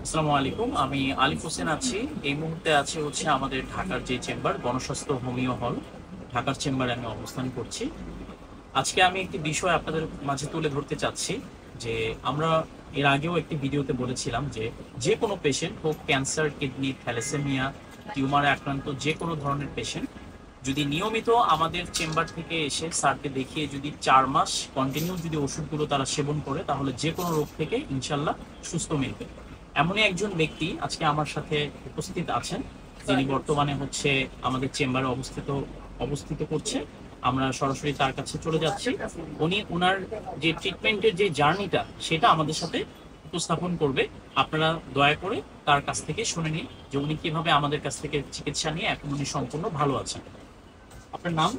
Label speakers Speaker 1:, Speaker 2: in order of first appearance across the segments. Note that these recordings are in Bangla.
Speaker 1: আসসালামু আলাইকুম। আমি আলিফ হোসেন আছি। এই মুহূর্তে আছে হচ্ছে আমাদের ঢাকার যে চেম্বার গণস্বাস্থ্য হোমিও হল, ঢাকার চেম্বারে আমি অবস্থান করছি। আজকে আমি একটি বিষয় আপনাদের মাঝে তুলে ধরতে চাচ্ছি যে আমরা এর আগেও একটি ভিডিওতে বলেছিলাম যে যে কোনো পেশেন্ট হোক, ক্যান্সার, কিডনি, থ্যালাসেমিয়া, টিউমারে আক্রান্ত যে কোনো ধরনের পেশেন্ট যদি নিয়মিত আমাদের চেম্বার থেকে এসে স্যারকে দেখিয়ে যদি 4 মাস কন্টিনিউ যদি ওষুধগুলো তারা সেবন করে, তাহলে যে কোনো রোগ থেকে ইনশাল্লাহ সুস্থ মিলবে। এমনই একজন ব্যক্তি আজকে আমার সাথে উপস্থিত আছেন, যিনি বর্তমানে হচ্ছে আমাদের চেম্বারে অবস্থিত করছে। আমরা সরাসরি তার কাছে চলে যাচ্ছি। উনি ওনার যে ট্রিটমেন্টের যে জার্নিটা সেটা আমাদের সাথে উপস্থাপন করবে। আপনারা দয়া করে তার কাছ থেকে শুনে নিন যে উনি কিভাবে আমাদের কাছ থেকে চিকিৎসা নিয়ে এখন উনি সম্পূর্ণ ভালো আছেন। আপনার নাম?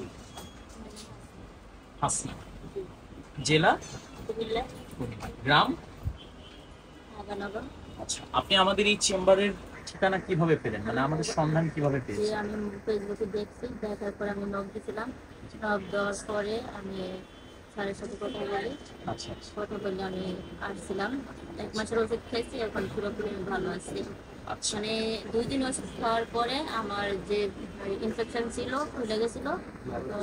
Speaker 1: হাসনা। জেলা?
Speaker 2: কুমিল্লা।
Speaker 1: কুমিল্লা। গ্রাম?
Speaker 2: আগানগর।
Speaker 1: আচ্ছা, আপনি আমাদের এই চেম্বারের ঠিকানা কিভাবে পেলেন, মানে আমাদের সন্ধান কিভাবে
Speaker 2: যে
Speaker 1: পেয়েছেন?
Speaker 2: আমি ফেসবুকে দেখছি, দেখার পরে আমি নক দিয়েছিলাম। নক দেওয়ার পরে আমি স্যারের সাথে কথা বলি।
Speaker 1: আচ্ছা আচ্ছা
Speaker 2: কথা বলে আমি আসছিলাম। 1 মাসের ওষুধ খেয়েছি, এখন পুরোপুরি আমি ভালো আছি।
Speaker 1: আচ্ছা।
Speaker 2: মানে 2 দিন ওষুধ খাওয়ার পরে আমার যে ইনফেকশন ছিল, ফুলে গেছিল, তো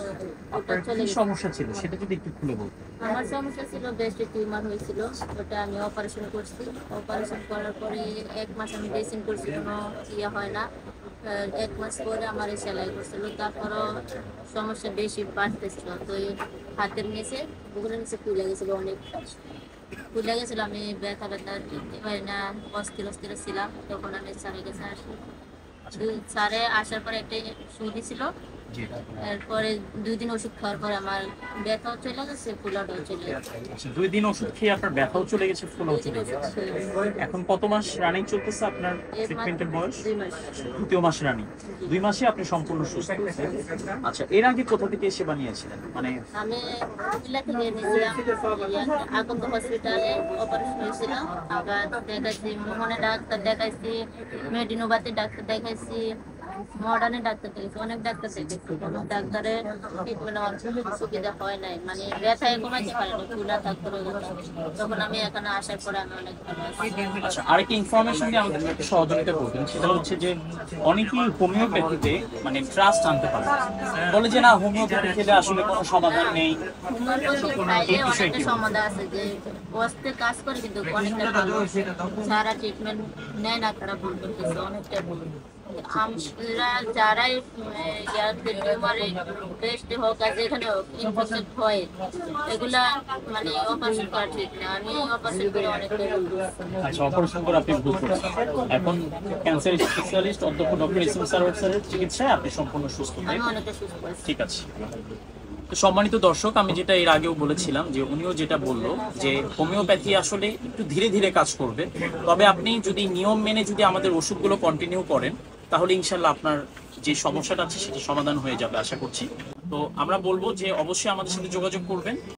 Speaker 2: ওটা
Speaker 1: আপনার
Speaker 2: চলে
Speaker 1: কি
Speaker 2: গেছে।
Speaker 1: সমস্যা ছিল সেটা যদি একটু খুলে বলতেন।
Speaker 2: আমার সমস্যা ছিল ব্রেস্টে টিউমার হয়েছিল, ওটা আমি অপারেশন করছি। অপারেশন করার পরে 1 মাস আমি ড্রেসিং করছি, কোনো ইয়ে হয় না। 1 মাস পরে আমার সেলাই করছিল, তারপরও সমস্যা বেশি বাড়তেছিল। তো এই হাতের নিচে, বুকের নিচে ফুলে গেছিলো, অনেক ফুলে গেছিলো। আমি ব্যথা ব্যথা নিতে পারি না, অস্থির অস্থির ছিলাম। তখন আমি স্যারের কাছে আসি। স্যারে আসার পরে একটা সুই ছিল।
Speaker 1: জি।
Speaker 2: এরপরে 2 দিন ওষুধ খাওয়ার পরে আমার ব্যথাও চলে গেছে, ফুলাটাও চলে গেছে।
Speaker 1: আচ্ছা, 2 দিন ওষুধ খেয়ে আপনার ব্যথাও চলে গেছে, ফুলও
Speaker 2: 2 দিন
Speaker 1: চলে
Speaker 2: ওষুধ
Speaker 1: গেছে।
Speaker 2: খেয়ে
Speaker 1: এখন কত মাস রানিং চলতেছে আপনার ট্রিটমেন্টের বয়স?
Speaker 2: 2 মাস।
Speaker 1: দ্বিতীয় মাস রানিং। 2 মাসে আপনি সম্পূর্ণ সুস্থ। আচ্ছা, এর আগে কোথা থেকে সেবা নিয়েছিলেন, মানে?
Speaker 2: আমি কুমিল্লা থেকে এনেছিলাম, আগত হসপিটালে অপারেশন হয়েছিল। আবার দেখাইছি মোহনে ডাক্তার দেখাইছি, মেডিনোবাতে ডাক্তার দেখাইছি, মডার্নে ডাক্তার দেখাইছি, অনেক ডাক্তার দেখাইছি। কোনো ডাক্তারের ট্রিটমেন্ট আমার সুবিধা হয় নাই, মানে ব্যথায় কমাইতে পারেনি, ফুলা থাকতে গেছে। তখন আমি এখানে আসার পরে আমি অনেক ভালো আছি।
Speaker 1: আচ্ছা, আরেকটি ইনফরমেশন দিয়ে আমাদের একটু সহযোগিতা করবেন, সেটা হচ্ছে যে অনেকেই হোমিওপ্যাথিতে মানে ট্রাস্ট আনতে পারে, বলে যে না হোমিওপ্যাথি খেলে আসলে কোনো সমাধান নেই।
Speaker 2: হোমিওপ্যাথি খাইলে অনেকটা সমাধান আছে, যে বসতে কাজ করে, কিন্তু অনেকটা ভালো। যারা ট্রিটমেন্ট নেয় না তারা ভুল করতেছে, অনেকটা ভুল। আমরা যারাই টিউমারে ব্রেস্টে হোক আর যেখানে হোক ইনফেকশন হয়, এগুলা মানে অপারেশন করা ঠিক না। আমি অপারেশন করে অনেকটা ভালো আছি।
Speaker 1: আচ্ছা, অপারেশন করে আপনি ভুল করছেন। এখন ক্যান্সার স্পেশালিস্ট অধ্যক্ষ ডক্টর ইসিম সারোয়ার স্যারের চিকিৎসায় আপনি সম্পূর্ণ সুস্থ, তাই
Speaker 2: আমি
Speaker 1: তো?
Speaker 2: অনেকটা সুস্থ আছি।
Speaker 1: ঠিক আছে। তো সম্মানিত দর্শক, আমি যেটা এর আগেও বলেছিলাম যে উনিও যেটা বললো যে হোমিওপ্যাথি আসলে একটু ধীরে ধীরে কাজ করবে, তবে আপনি যদি নিয়ম মেনে যদি আমাদের ওষুধগুলো কন্টিনিউ করেন, তাহলে ইনশাল্লাহ আপনার যে সমস্যাটা আছে সেটা সমাধান হয়ে যাবে আশা করছি। তো আমরা বলবো যে অবশ্যই আমাদের সাথে যোগাযোগ করবেন।